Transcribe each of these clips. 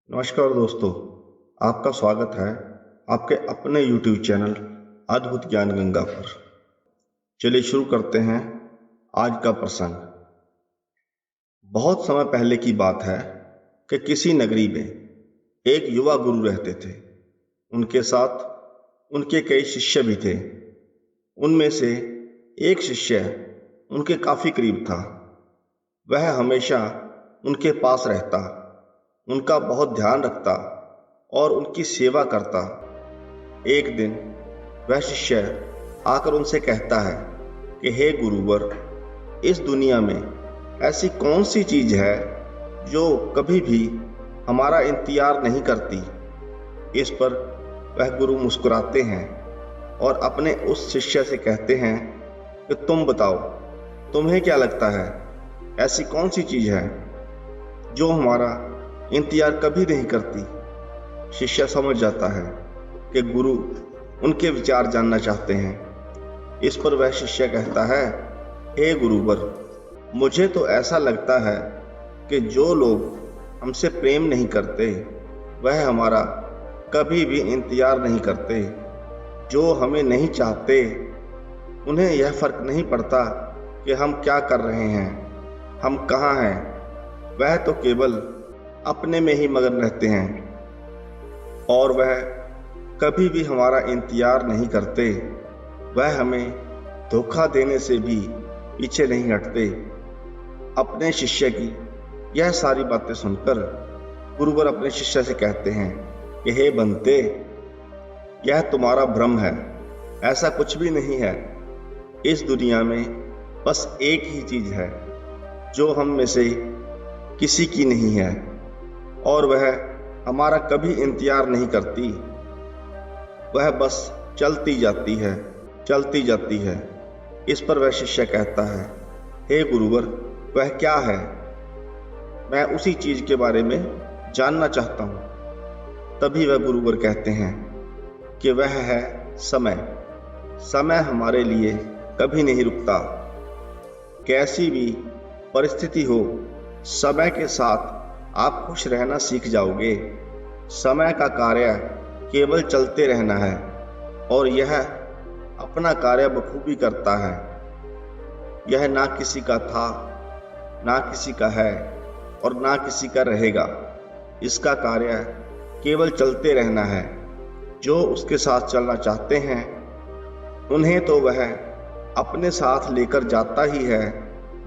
नमस्कार दोस्तों, आपका स्वागत है आपके अपने YouTube चैनल अद्भुत ज्ञान गंगा पर। चलिए शुरू करते हैं आज का प्रसंग। बहुत समय पहले की बात है कि किसी नगरी में एक युवा गुरु रहते थे। उनके साथ उनके कई शिष्य भी थे। उनमें से एक शिष्य उनके काफी करीब था। वह हमेशा उनके पास रहता, उनका बहुत ध्यान रखता और उनकी सेवा करता। एक दिन वह शिष्य आकर उनसे कहता है कि हे गुरुवर, इस दुनिया में ऐसी कौन सी चीज है जो कभी भी हमारा इंतजार नहीं करती। इस पर वह गुरु मुस्कुराते हैं और अपने उस शिष्य से कहते हैं कि तुम बताओ, तुम्हें क्या लगता है ऐसी कौन सी चीज है जो हमारा इंतजार कभी नहीं करती। शिष्य समझ जाता है कि गुरु उनके विचार जानना चाहते हैं। इस पर वह शिष्य कहता है, हे गुरुवर, मुझे तो ऐसा लगता है कि जो लोग हमसे प्रेम नहीं करते वह हमारा कभी भी इंतजार नहीं करते। जो हमें नहीं चाहते उन्हें यह फर्क नहीं पड़ता कि हम क्या कर रहे हैं, हम कहाँ हैं। वह तो केवल अपने में ही मगन रहते हैं और वह कभी भी हमारा इंतजार नहीं करते। वह हमें धोखा देने से भी पीछे नहीं हटते। अपने शिष्य की यह सारी बातें सुनकर गुरुवर अपने शिष्य से कहते हैं कि हे बंते, यह तुम्हारा भ्रम है, ऐसा कुछ भी नहीं है। इस दुनिया में बस एक ही चीज है जो हम में से किसी की नहीं है और वह हमारा कभी इंतजार नहीं करती। वह बस चलती जाती है, चलती जाती है। इस पर वह शिष्य कहता है, हे गुरुवर, वह क्या है? मैं उसी चीज के बारे में जानना चाहता हूँ। तभी वह गुरुवर कहते हैं कि वह है समय। समय हमारे लिए कभी नहीं रुकता। कैसी भी परिस्थिति हो, समय के साथ आप खुश रहना सीख जाओगे। समय का कार्य केवल चलते रहना है और यह अपना कार्य बखूबी करता है। यह ना किसी का था, ना किसी का है और ना किसी का रहेगा। इसका कार्य केवल चलते रहना है। जो उसके साथ चलना चाहते हैं उन्हें तो वह अपने साथ लेकर जाता ही है,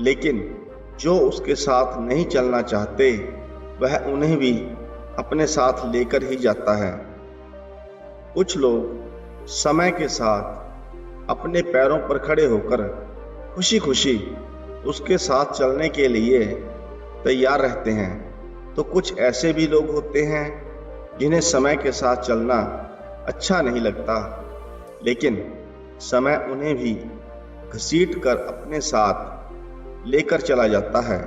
लेकिन जो उसके साथ नहीं चलना चाहते वह उन्हें भी अपने साथ लेकर ही जाता है। कुछ लोग समय के साथ अपने पैरों पर खड़े होकर खुशी खुशी उसके साथ चलने के लिए तैयार रहते हैं, तो कुछ ऐसे भी लोग होते हैं जिन्हें समय के साथ चलना अच्छा नहीं लगता, लेकिन समय उन्हें भी घसीट कर अपने साथ लेकर चला जाता है।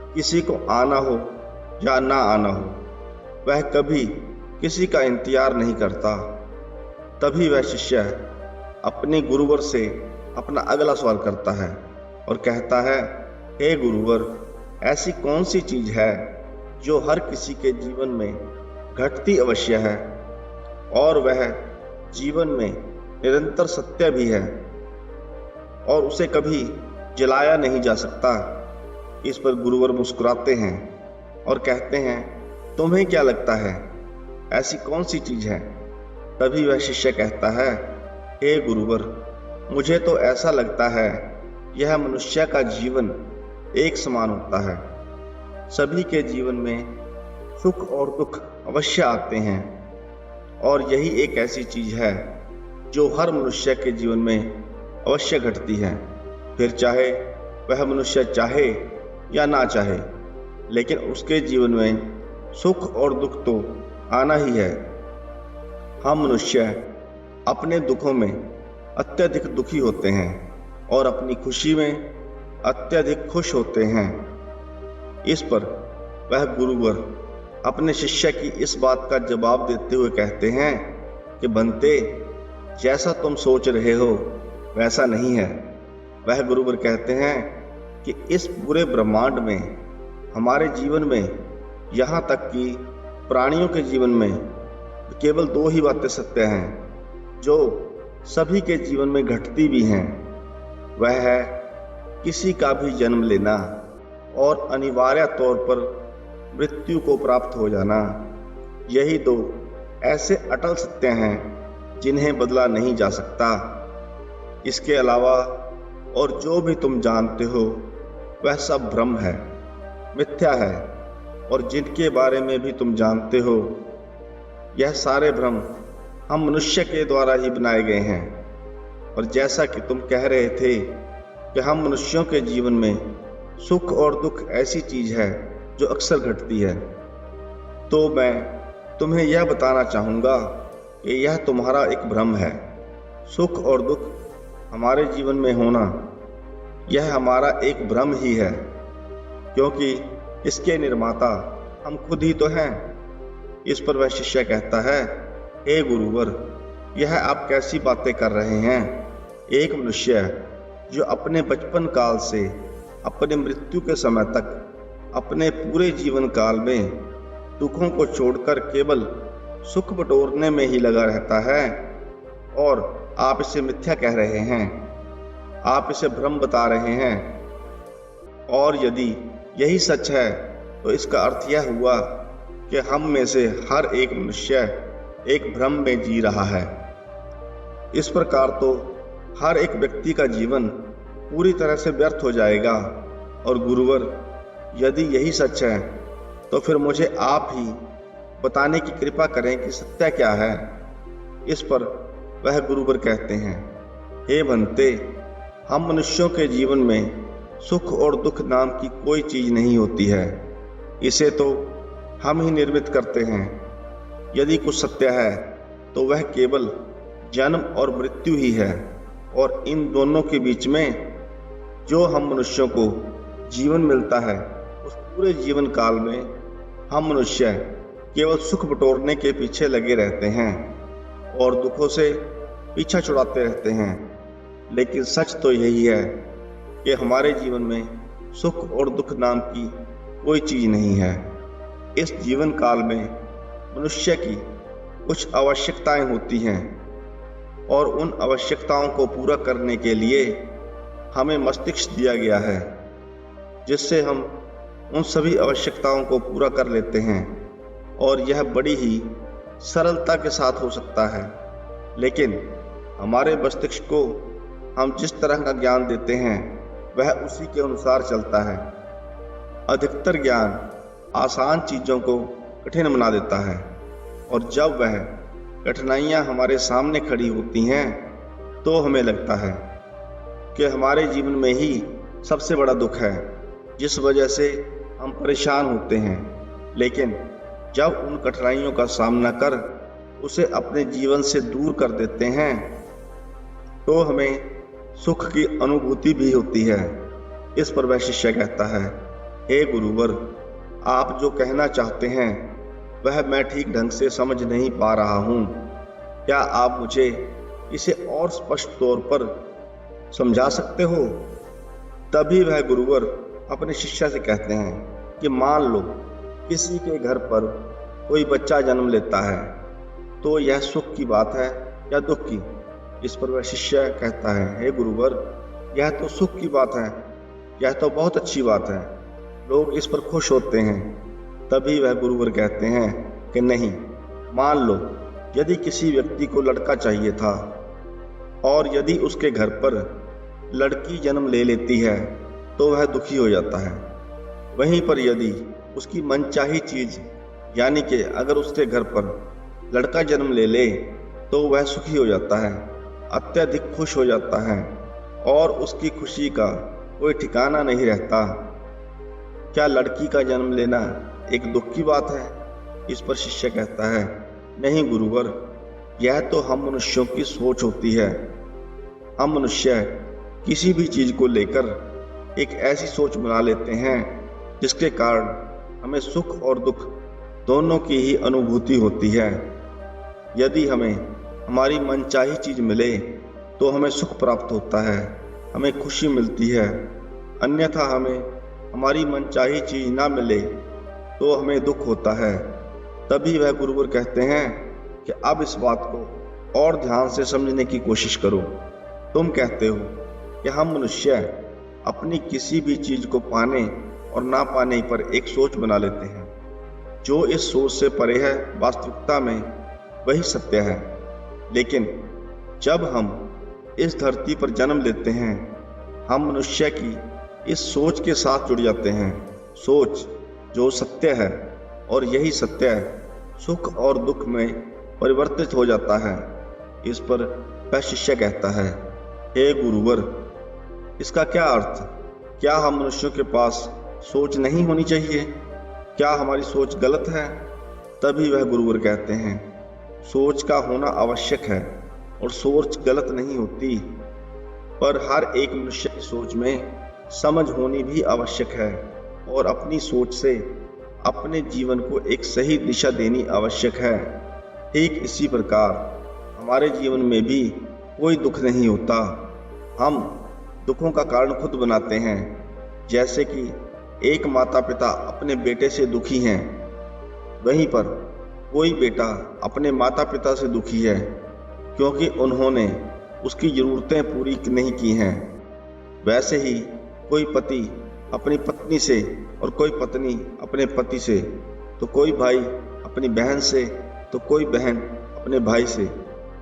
किसी को आना हो या ना आना हो, वह कभी किसी का इंतजार नहीं करता। तभी वह शिष्य अपने गुरुवर से अपना अगला सवाल करता है और कहता है, हे गुरुवर, ऐसी कौन सी चीज है जो हर किसी के जीवन में घटती अवश्य है और वह जीवन में निरंतर सत्य भी है और उसे कभी जलाया नहीं जा सकता। इस पर गुरुवर मुस्कुराते हैं और कहते हैं, तुम्हें क्या लगता है ऐसी कौन सी चीज है? तभी वह शिष्य कहता है, हे गुरुवर, मुझे तो ऐसा लगता है यह मनुष्य का जीवन एक समान होता है। सभी के जीवन में सुख और दुख अवश्य आते हैं और यही एक ऐसी चीज है जो हर मनुष्य के जीवन में अवश्य घटती है। फिर चाहे वह मनुष्य चाहे या ना चाहे, लेकिन उसके जीवन में सुख और दुख तो आना ही है। हम मनुष्य अपने दुखों में अत्यधिक दुखी होते हैं और अपनी खुशी में अत्यधिक खुश होते हैं। इस पर वह गुरुवर अपने शिष्य की इस बात का जवाब देते हुए कहते हैं कि बंते, जैसा तुम सोच रहे हो वैसा नहीं है। वह गुरुवर कहते हैं कि इस पूरे ब्रह्मांड में हमारे जीवन में यहाँ तक कि प्राणियों के जीवन में केवल दो ही बातें सत्य हैं जो सभी के जीवन में घटती भी हैं। वह है किसी का भी जन्म लेना और अनिवार्य तौर पर मृत्यु को प्राप्त हो जाना। यही दो ऐसे अटल सत्य हैं जिन्हें बदला नहीं जा सकता। इसके अलावा और जो भी तुम जानते हो वह सब भ्रम है, मिथ्या है, और जिनके बारे में भी तुम जानते हो यह सारे भ्रम हम मनुष्य के द्वारा ही बनाए गए हैं। और जैसा कि तुम कह रहे थे कि हम मनुष्यों के जीवन में सुख और दुख ऐसी चीज है जो अक्सर घटती है, तो मैं तुम्हें यह बताना चाहूँगा कि यह तुम्हारा एक भ्रम है। सुख और दुख हमारे जीवन में होना यह हमारा एक भ्रम ही है, क्योंकि इसके निर्माता हम खुद ही तो हैं। इस पर वह शिष्य कहता है, हे गुरुवर, यह आप कैसी बातें कर रहे हैं? एक मनुष्य जो अपने बचपन काल से अपने मृत्यु के समय तक अपने पूरे जीवन काल में दुखों को छोड़कर केवल सुख बटोरने में ही लगा रहता है, और आप इसे मिथ्या कह रहे हैं, आप इसे भ्रम बता रहे हैं। और यदि यही सच है तो इसका अर्थ यह हुआ कि हम में से हर एक मनुष्य एक भ्रम में जी रहा है। इस प्रकार तो हर एक व्यक्ति का जीवन पूरी तरह से व्यर्थ हो जाएगा। और गुरुवर, यदि यही सच है तो फिर मुझे आप ही बताने की कृपा करें कि सत्य क्या है। इस पर वह गुरुवर कहते हैं, हे भंते, हम मनुष्यों के जीवन में सुख और दुख नाम की कोई चीज नहीं होती है। इसे तो हम ही निर्मित करते हैं। यदि कुछ सत्य है तो वह केवल जन्म और मृत्यु ही है, और इन दोनों के बीच में जो हम मनुष्यों को जीवन मिलता है उस पूरे जीवन काल में हम मनुष्य केवल सुख बटोरने के पीछे लगे रहते हैं और दुखों से पीछा छुड़ाते रहते हैं। लेकिन सच तो यही है कि हमारे जीवन में सुख और दुख नाम की कोई चीज नहीं है। इस जीवन काल में मनुष्य की कुछ आवश्यकताएं होती हैं, और उन आवश्यकताओं को पूरा करने के लिए हमें मस्तिष्क दिया गया है, जिससे हम उन सभी आवश्यकताओं को पूरा कर लेते हैं। और यह बड़ी ही सरलता के साथ हो सकता है। लेकिन हमारे मस्तिष्क को हम जिस तरह का ज्ञान देते हैं वह उसी के अनुसार चलता है। अधिकतर ज्ञान आसान चीज़ों को कठिन बना देता है, और जब वह कठिनाइयाँ हमारे सामने खड़ी होती हैं तो हमें लगता है कि हमारे जीवन में ही सबसे बड़ा दुख है, जिस वजह से हम परेशान होते हैं। लेकिन जब उन कठिनाइयों का सामना कर उसे अपने जीवन से दूर कर देते हैं तो हमें सुख की अनुभूति भी होती है। इस पर वह शिष्य कहता है, हे गुरुवर, आप जो कहना चाहते हैं वह मैं ठीक ढंग से समझ नहीं पा रहा हूँ। क्या आप मुझे इसे और स्पष्ट तौर पर समझा सकते हो? तभी वह गुरुवर अपने शिष्य से कहते हैं कि मान लो किसी के घर पर कोई बच्चा जन्म लेता है, तो यह सुख की बात है या दुख की? इस पर वह शिष्य कहता है, हे गुरुवर, यह तो सुख की बात है, यह तो बहुत अच्छी बात है, लोग इस पर खुश होते हैं। तभी वह गुरुवर कहते हैं कि नहीं, मान लो यदि किसी व्यक्ति को लड़का चाहिए था और यदि उसके घर पर लड़की जन्म ले लेती है तो वह दुखी हो जाता है। वहीं पर यदि उसकी मनचाही चीज यानी कि अगर उसके घर पर लड़का जन्म ले ले तो वह सुखी हो जाता है, अत्यधिक खुश हो जाता है, और उसकी खुशी का कोई ठिकाना नहीं रहता। क्या लड़की का जन्म लेना एक दुख की बात है? इस पर शिष्य कहता है, नहीं गुरुवर, यह तो हम मनुष्यों की सोच होती है। हम मनुष्य किसी भी चीज को लेकर एक ऐसी सोच बना लेते हैं जिसके कारण हमें सुख और दुख दोनों की ही अनुभूति होती है। यदि हमें हमारी मनचाही चीज मिले तो हमें सुख प्राप्त होता है, हमें खुशी मिलती है। अन्यथा हमें हमारी मनचाही चीज ना मिले तो हमें दुख होता है। तभी वह गुरुवर कहते हैं कि अब इस बात को और ध्यान से समझने की कोशिश करो। तुम कहते हो कि हम मनुष्य अपनी किसी भी चीज को पाने और ना पाने पर एक सोच बना लेते हैं। जो इस सोच से परे है, वास्तविकता में वही सत्य है। लेकिन जब हम इस धरती पर जन्म लेते हैं, हम मनुष्य की इस सोच के साथ जुड़ जाते हैं। सोच जो सत्य है, और यही सत्य सुख और दुख में परिवर्तित हो जाता है। इस पर वह शिष्य कहता है, हे गुरुवर, इसका क्या अर्थ? क्या हम मनुष्यों के पास सोच नहीं होनी चाहिए? क्या हमारी सोच गलत है? तभी वह गुरुवर कहते हैं, सोच का होना आवश्यक है और सोच गलत नहीं होती, पर हर एक मनुष्य की सोच में समझ होनी भी आवश्यक है और अपनी सोच से अपने जीवन को एक सही दिशा देनी आवश्यक है। ठीक इसी प्रकार हमारे जीवन में भी कोई दुख नहीं होता। हम दुखों का कारण खुद बनाते हैं। जैसे कि एक माता पिता अपने बेटे से दुखी हैं, वहीं पर कोई बेटा अपने माता पिता से दुखी है क्योंकि उन्होंने उसकी ज़रूरतें पूरी नहीं की हैं। वैसे ही कोई पति अपनी पत्नी से, और कोई पत्नी अपने पति से, तो कोई भाई अपनी बहन से, तो कोई बहन अपने भाई से,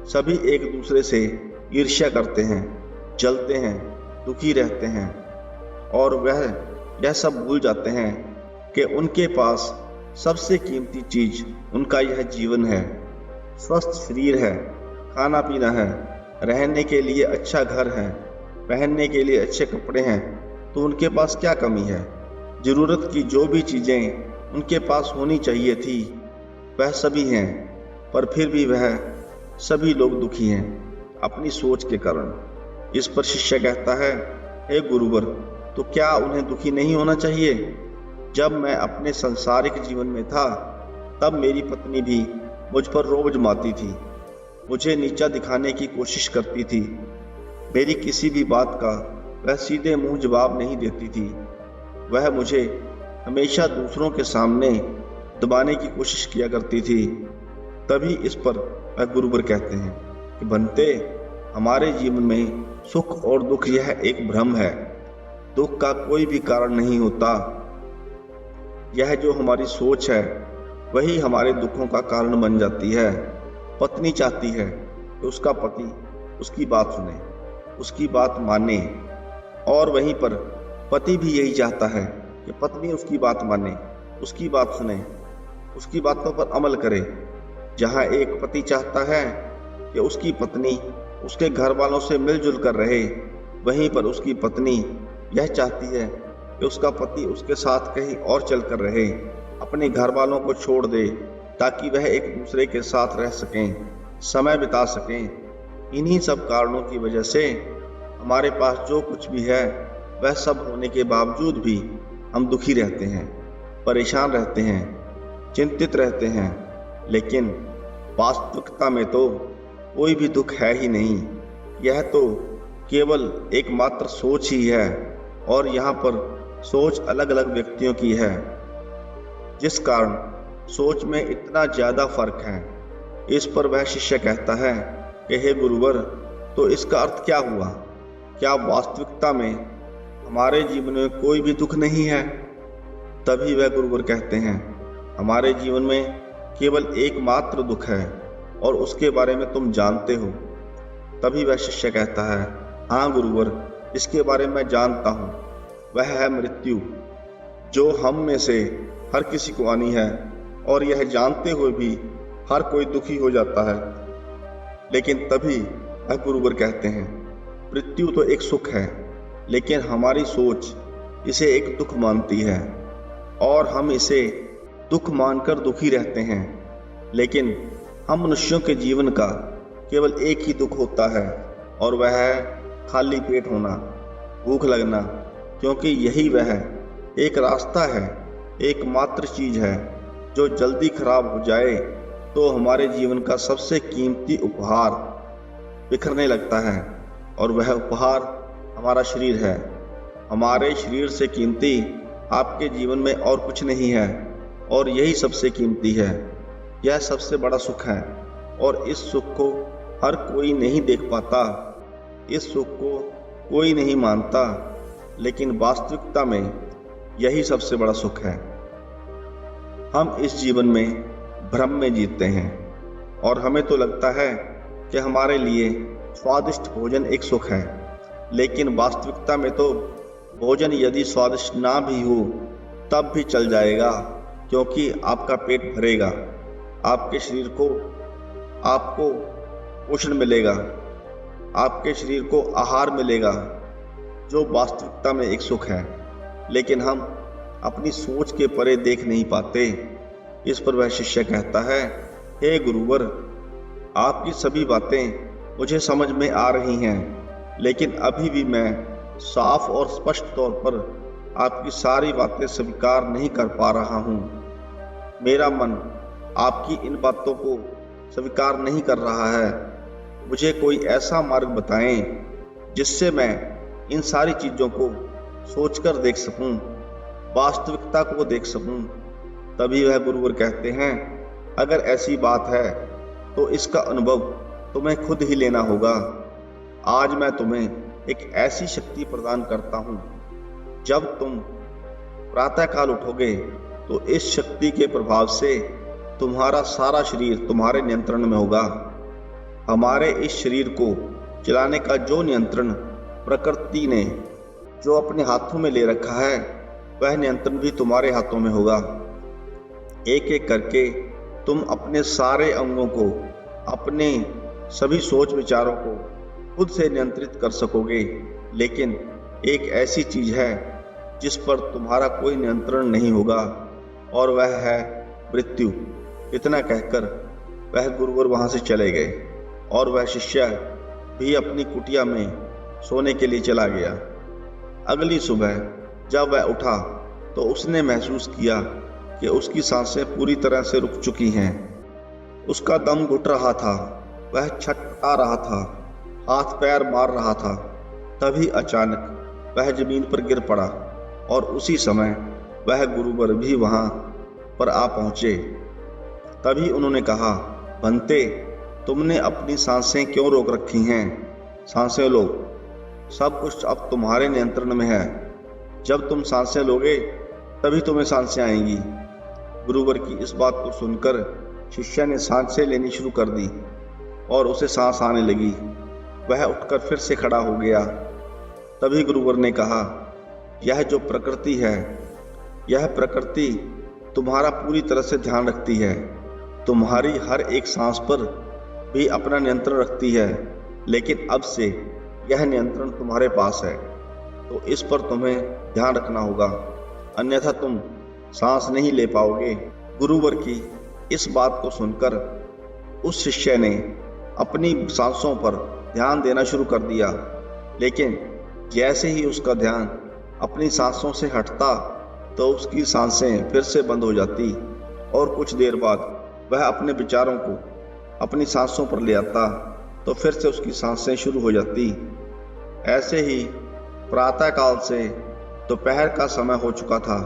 सभी एक दूसरे से ईर्ष्या करते हैं, जलते हैं, दुखी रहते हैं, और वह यह सब भूल जाते हैं कि उनके पास सबसे कीमती चीज उनका यह जीवन है। स्वस्थ शरीर है, खाना पीना है, रहने के लिए अच्छा घर है, पहनने के लिए अच्छे कपड़े हैं, तो उनके पास क्या कमी है? जरूरत की जो भी चीजें उनके पास होनी चाहिए थी वह सभी हैं, पर फिर भी वह सभी लोग दुखी हैं अपनी सोच के कारण। इस पर शिष्य कहता है, हे गुरुवर, तो क्या उन्हें दुखी नहीं होना चाहिए? जब मैं अपने संसारिक जीवन में था तब मेरी पत्नी भी मुझ पर रोब जमाती थी, मुझे नीचा दिखाने की कोशिश करती थी। मेरी किसी भी बात का वह सीधे मुंह जवाब नहीं देती थी। वह मुझे हमेशा दूसरों के सामने दबाने की कोशिश किया करती थी। तभी इस पर वह गुरुवर कहते हैं कि बनते, हमारे जीवन में सुख और दुख यह एक भ्रम है। दुख का कोई भी कारण नहीं होता। यह जो हमारी सोच है वही हमारे दुखों का कारण बन जाती है। पत्नी चाहती है कि उसका पति उसकी बात सुने, उसकी बात माने, और वहीं पर पति भी यही चाहता है कि पत्नी उसकी बात माने, उसकी बात सुने, उसकी बातों पर अमल करे। जहाँ एक पति चाहता है कि उसकी पत्नी उसके घर वालों से मिलजुल कर रहे, वहीं पर उसकी पत्नी यह चाहती है कि उसका पति उसके साथ कहीं और चल कर रहे, अपने घर वालों को छोड़ दे, ताकि वह एक दूसरे के साथ रह सकें, समय बिता सकें। इन्हीं सब कारणों की वजह से हमारे पास जो कुछ भी है वह सब होने के बावजूद भी हम दुखी रहते हैं, परेशान रहते हैं, चिंतित रहते हैं। लेकिन वास्तविकता में तो कोई भी दुख है ही नहीं। यह तो केवल एकमात्र सोच ही है, और यहाँ पर सोच अलग अलग व्यक्तियों की है, जिस कारण सोच में इतना ज़्यादा फर्क है। इस पर वह शिष्य कहता है कि हे गुरुवर, तो इसका अर्थ क्या हुआ? क्या वास्तविकता में हमारे जीवन में कोई भी दुख नहीं है? तभी वह गुरुवर कहते हैं, हमारे जीवन में केवल एकमात्र दुख है और उसके बारे में तुम जानते हो। तभी वह शिष्य कहता है, हाँ गुरुवर, इसके बारे में जानता हूँ। वह है मृत्यु, जो हम में से हर किसी को आनी है, और यह जानते हुए भी हर कोई दुखी हो जाता है। लेकिन तभी वह गुरुवर कहते हैं, मृत्यु तो एक सुख है, लेकिन हमारी सोच इसे एक दुख मानती है, और हम इसे दुख मानकर दुखी रहते हैं। लेकिन हम मनुष्यों के जीवन का केवल एक ही दुख होता है, और वह है खाली पेट होना, भूख लगना, क्योंकि यही वह एक रास्ता है, एकमात्र चीज है जो जल्दी खराब हो जाए तो हमारे जीवन का सबसे कीमती उपहार बिखरने लगता है, और वह उपहार हमारा शरीर है। हमारे शरीर से कीमती आपके जीवन में और कुछ नहीं है। और यही सबसे कीमती है। यह सबसे बड़ा सुख है और इस सुख को हर कोई नहीं देख पाता। इस सुख को कोई नहीं मानता, लेकिन वास्तविकता में यही सबसे बड़ा सुख है। हम इस जीवन में भ्रम में जीते हैं और हमें तो लगता है कि हमारे लिए स्वादिष्ट भोजन एक सुख है, लेकिन वास्तविकता में तो भोजन यदि स्वादिष्ट ना भी हो तब भी चल जाएगा, क्योंकि आपका पेट भरेगा, आपके शरीर को आपको पोषण मिलेगा, आपके शरीर को आहार मिलेगा, जो वास्तविकता में एक सुख है। लेकिन हम अपनी सोच के परे देख नहीं पाते। इस पर वह शिष्य कहता है, हे गुरुवर, आपकी सभी बातें मुझे समझ में आ रही हैं, लेकिन अभी भी मैं साफ और स्पष्ट तौर पर आपकी सारी बातें स्वीकार नहीं कर पा रहा हूँ। मेरा मन आपकी इन बातों को स्वीकार नहीं कर रहा है। मुझे कोई ऐसा मार्ग बताएं जिससे मैं इन सारी चीज़ों को सोचकर देख सकूं, वास्तविकता को देख सकूं। तभी वह गुरुवर कहते हैं, अगर ऐसी बात है तो इसका अनुभव तुम्हें खुद ही लेना होगा। आज मैं तुम्हें एक ऐसी शक्ति प्रदान करता हूँ, जब तुम प्रातःकाल उठोगे तो इस शक्ति के प्रभाव से तुम्हारा सारा शरीर तुम्हारे नियंत्रण में होगा। हमारे इस शरीर को चलाने का जो नियंत्रण प्रकृति ने जो अपने हाथों में ले रखा है, वह नियंत्रण भी तुम्हारे हाथों में होगा। एक एक करके तुम अपने सारे अंगों को, अपने सभी सोच विचारों को खुद से नियंत्रित कर सकोगे। लेकिन एक ऐसी चीज है जिस पर तुम्हारा कोई नियंत्रण नहीं होगा, और वह है मृत्यु। इतना कहकर वह गुरुवर वहां से चले गए और वह शिष्य भी अपनी कुटिया में सोने के लिए चला गया। अगली सुबह जब वह उठा तो उसने महसूस किया कि उसकी सांसें पूरी तरह से रुक चुकी हैं। उसका दम घुट रहा था, वह छटपटा रहा था, हाथ पैर मार रहा था। तभी अचानक वह जमीन पर गिर पड़ा और उसी समय वह गुरुवर भी वहां पर आ पहुंचे। तभी उन्होंने कहा, बंते, तुमने अपनी सांसें क्यों रोक रखी हैं? सांसें लो, सब कुछ अब तुम्हारे नियंत्रण में है। जब तुम सांसें लोगे तभी तुम्हें सांसें आएंगी। गुरुवर की इस बात को सुनकर शिष्य ने सांसें लेनी शुरू कर दी और उसे सांस आने लगी। वह उठकर फिर से खड़ा हो गया। तभी गुरुवर ने कहा, यह जो प्रकृति है, यह प्रकृति तुम्हारा पूरी तरह से ध्यान रखती है, तुम्हारी हर एक सांस पर भी अपना नियंत्रण रखती है। लेकिन अब से यह नियंत्रण तुम्हारे पास है, तो इस पर तुम्हें ध्यान रखना होगा, अन्यथा तुम सांस नहीं ले पाओगे। गुरुवर की इस बात को सुनकर उस शिष्य ने अपनी सांसों पर ध्यान देना शुरू कर दिया। लेकिन जैसे ही उसका ध्यान अपनी सांसों से हटता तो उसकी सांसें फिर से बंद हो जाती और कुछ देर बाद वह अपने विचारों को अपनी सांसों पर ले आता तो फिर से उसकी सांसें शुरू हो जाती। ऐसे ही प्रातःकाल से दोपहर का समय हो चुका था।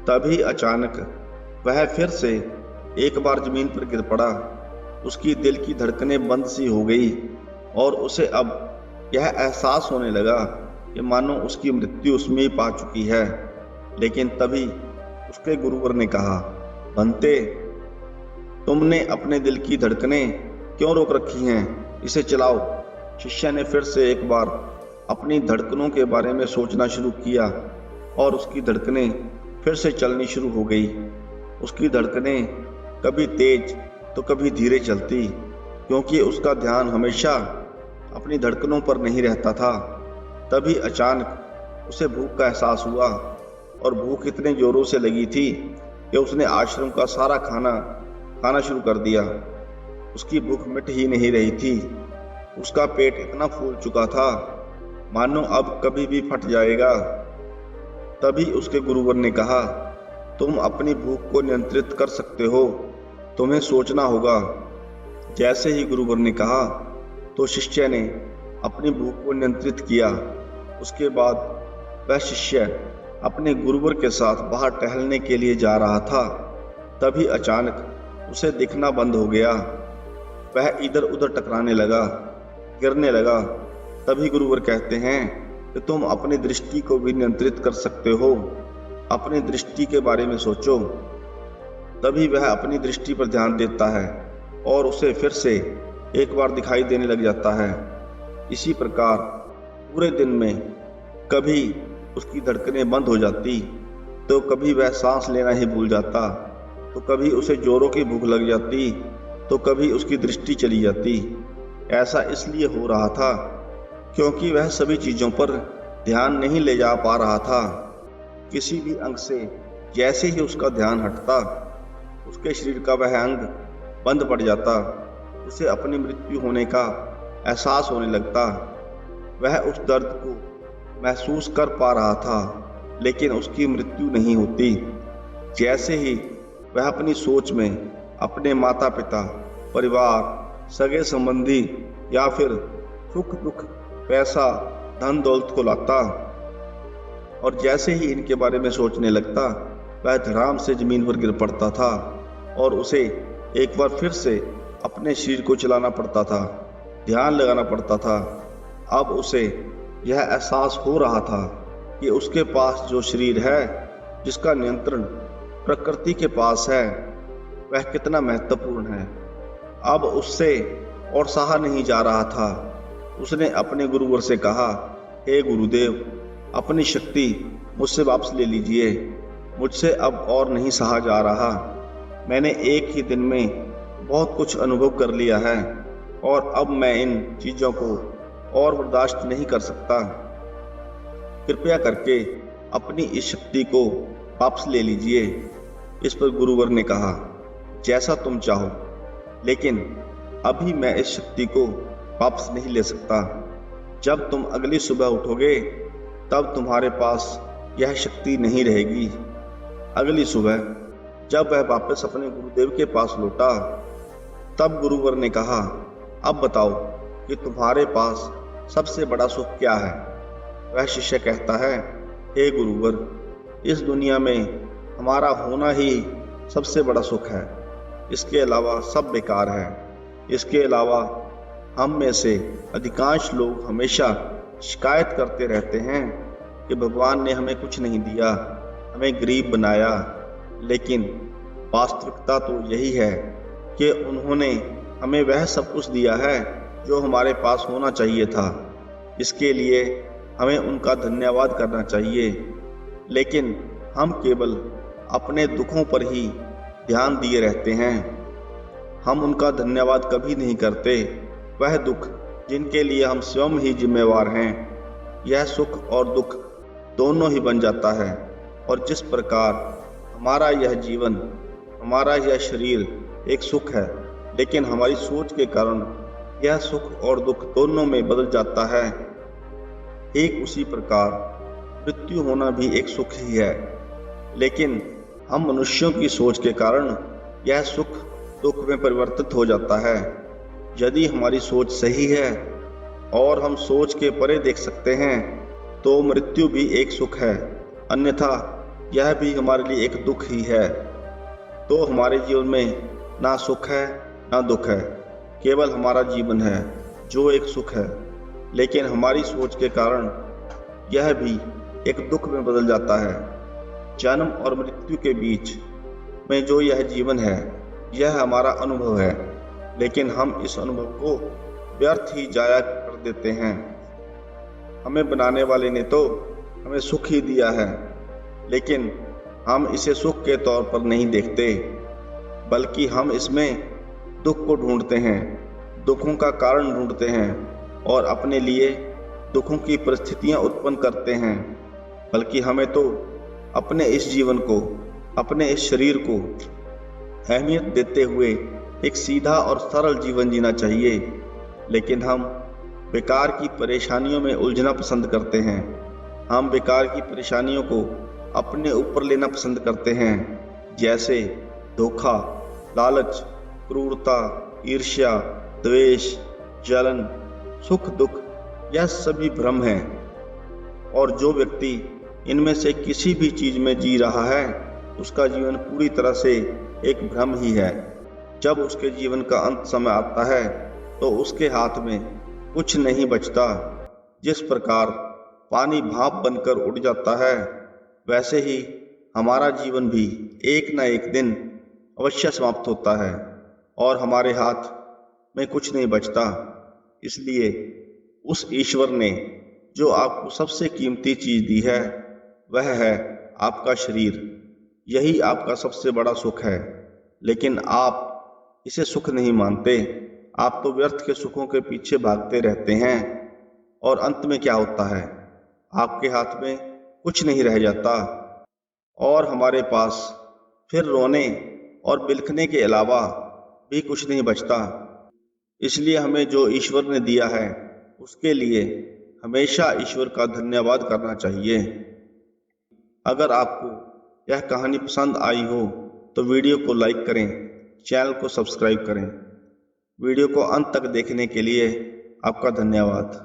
तभी अचानक वह फिर से एक बार जमीन पर गिर पड़ा। उसकी दिल की धड़कनें बंद सी हो गई और उसे अब यह एहसास होने लगा कि मानो उसकी मृत्यु उसमें ही पा चुकी है। लेकिन तभी उसके गुरुवर ने कहा, बंते, तुमने अपने दिल की धड़कनें क्यों रोक रखी हैं? इसे चलाओ। शिष्य ने फिर से एक बार अपनी धड़कनों के बारे में सोचना शुरू किया और उसकी धड़कनें फिर से चलनी शुरू हो गई। उसकी धड़कनें कभी तेज तो कभी धीरे चलती, क्योंकि उसका ध्यान हमेशा अपनी धड़कनों पर नहीं रहता था। तभी अचानक उसे भूख का एहसास हुआ और भूख इतने जोरों से लगी थी कि उसने आश्रम का सारा खाना शुरू कर दिया। उसकी भूख मिट ही नहीं रही थी। उसका पेट इतना फूल चुका था मानो अब कभी भी फट जाएगा। तभी उसके गुरुवर ने कहा, तुम अपनी भूख को नियंत्रित कर सकते हो, तुम्हें सोचना होगा। जैसे ही गुरुवर ने कहा तो शिष्य ने अपनी भूख को नियंत्रित किया। उसके बाद वह शिष्य अपने गुरुवर के साथ बाहर टहलने के लिए जा रहा था तभी अचानक उसे दिखना बंद हो गया। वह इधर उधर टकराने लगा, गिरने लगा। तभी गुरुवर कहते हैं कि तुम अपनी दृष्टि को भी नियंत्रित कर सकते हो, अपनी दृष्टि के बारे में सोचो। तभी वह अपनी दृष्टि पर ध्यान देता है और उसे फिर से एक बार दिखाई देने लग जाता है। इसी प्रकार पूरे दिन में कभी उसकी धड़कनें बंद हो जाती, तो कभी वह सांस लेना ही भूल जाता, तो कभी उसे जोरों की भूख लग जाती, तो कभी उसकी दृष्टि चली जाती। ऐसा इसलिए हो रहा था क्योंकि वह सभी चीज़ों पर ध्यान नहीं ले जा पा रहा था। किसी भी अंग से जैसे ही उसका ध्यान हटता, उसके शरीर का वह अंग बंद पड़ जाता, उसे अपनी मृत्यु होने का एहसास होने लगता। वह उस दर्द को महसूस कर पा रहा था, लेकिन उसकी मृत्यु नहीं होती। जैसे ही वह अपनी सोच में अपने माता पिता, परिवार, सगे संबंधी या फिर सुख दुख, पैसा, धन दौलत को लाता और जैसे ही इनके बारे में सोचने लगता, वह धड़ाम से जमीन पर गिर पड़ता था और उसे एक बार फिर से अपने शरीर को चलाना पड़ता था, ध्यान लगाना पड़ता था। अब उसे यह एहसास हो रहा था कि उसके पास जो शरीर है, जिसका नियंत्रण प्रकृति के पास है, वह कितना महत्वपूर्ण है। अब उससे और सहा नहीं जा रहा था। उसने अपने गुरुवर से कहा, हे गुरुदेव, अपनी शक्ति मुझसे वापस ले लीजिए। मुझसे अब और नहीं सहा जा रहा। मैंने एक ही दिन में बहुत कुछ अनुभव कर लिया है और अब मैं इन चीज़ों को और बर्दाश्त नहीं कर सकता। कृपया करके अपनी इस शक्ति को वापस ले लीजिए। इस पर गुरुवर ने कहा, जैसा तुम चाहो, लेकिन अभी मैं इस शक्ति को वापस नहीं ले सकता। जब तुम अगली सुबह उठोगे, तब तुम्हारे पास यह शक्ति नहीं रहेगी। अगली सुबह जब वह वापस अपने गुरुदेव के पास लौटा, तब गुरुवर ने कहा, अब बताओ कि तुम्हारे पास सबसे बड़ा सुख क्या है। वह शिष्य कहता है, हे गुरुवर, इस दुनिया में हमारा होना ही सबसे बड़ा सुख है। इसके अलावा सब बेकार है। इसके अलावा हम में से अधिकांश लोग हमेशा शिकायत करते रहते हैं कि भगवान ने हमें कुछ नहीं दिया, हमें गरीब बनाया। लेकिन वास्तविकता तो यही है कि उन्होंने हमें वह सब कुछ दिया है जो हमारे पास होना चाहिए था। इसके लिए हमें उनका धन्यवाद करना चाहिए। लेकिन हम केवल अपने दुखों पर ही ध्यान दिए रहते हैं। हम उनका धन्यवाद कभी नहीं करते। वह दुख जिनके लिए हम स्वयं ही जिम्मेवार हैं, यह सुख और दुख दोनों ही बन जाता है। और जिस प्रकार हमारा यह जीवन, हमारा यह शरीर एक सुख है, लेकिन हमारी सोच के कारण यह सुख और दुख दोनों में बदल जाता है, एक उसी प्रकार मृत्यु होना भी एक सुख ही है। लेकिन हम मनुष्यों की सोच के कारण यह सुख दुख में परिवर्तित हो जाता है। यदि हमारी सोच सही है और हम सोच के परे देख सकते हैं, तो मृत्यु भी एक सुख है, अन्यथा यह भी हमारे लिए एक दुख ही है। तो हमारे जीवन में ना सुख है ना दुख है, केवल हमारा जीवन है जो एक सुख है। लेकिन हमारी सोच के कारण यह भी एक दुख में बदल जाता है। जन्म और मृत्यु के बीच में जो यह जीवन है, यह हमारा अनुभव है, लेकिन हम इस अनुभव को व्यर्थ ही जाया कर देते हैं। हमें बनाने वाले ने तो हमें सुख ही दिया है, लेकिन हम इसे सुख के तौर पर नहीं देखते, बल्कि हम इसमें दुख को ढूंढते हैं, दुखों का कारण ढूंढते हैं और अपने लिए दुखों की परिस्थितियां उत्पन्न करते हैं। बल्कि हमें तो अपने इस जीवन को, अपने इस शरीर को अहमियत देते हुए एक सीधा और सरल जीवन जीना चाहिए। लेकिन हम बेकार की परेशानियों में उलझना पसंद करते हैं। हम बेकार की परेशानियों को अपने ऊपर लेना पसंद करते हैं, जैसे धोखा, लालच, क्रूरता, ईर्ष्या, द्वेष, जलन, सुख दुख, यह सभी भ्रम हैं। और जो व्यक्ति इनमें से किसी भी चीज में जी रहा है, उसका जीवन पूरी तरह से एक भ्रम ही है। जब उसके जीवन का अंत समय आता है तो उसके हाथ में कुछ नहीं बचता। जिस प्रकार पानी भाप बनकर उड़ जाता है, वैसे ही हमारा जीवन भी एक न एक दिन अवश्य समाप्त होता है और हमारे हाथ में कुछ नहीं बचता। इसलिए उस ईश्वर ने जो आपको सबसे कीमती चीज दी है, वह है आपका शरीर। यही आपका सबसे बड़ा सुख है, लेकिन आप इसे सुख नहीं मानते। आप तो व्यर्थ के सुखों के पीछे भागते रहते हैं और अंत में क्या होता है, आपके हाथ में कुछ नहीं रह जाता और हमारे पास फिर रोने और बिलखने के अलावा भी कुछ नहीं बचता। इसलिए हमें जो ईश्वर ने दिया है, उसके लिए हमेशा ईश्वर का धन्यवाद करना चाहिए। अगर आपको यह कहानी पसंद आई हो तो वीडियो को लाइक करें, चैनल को सब्सक्राइब करें। वीडियो को अंत तक देखने के लिए आपका धन्यवाद।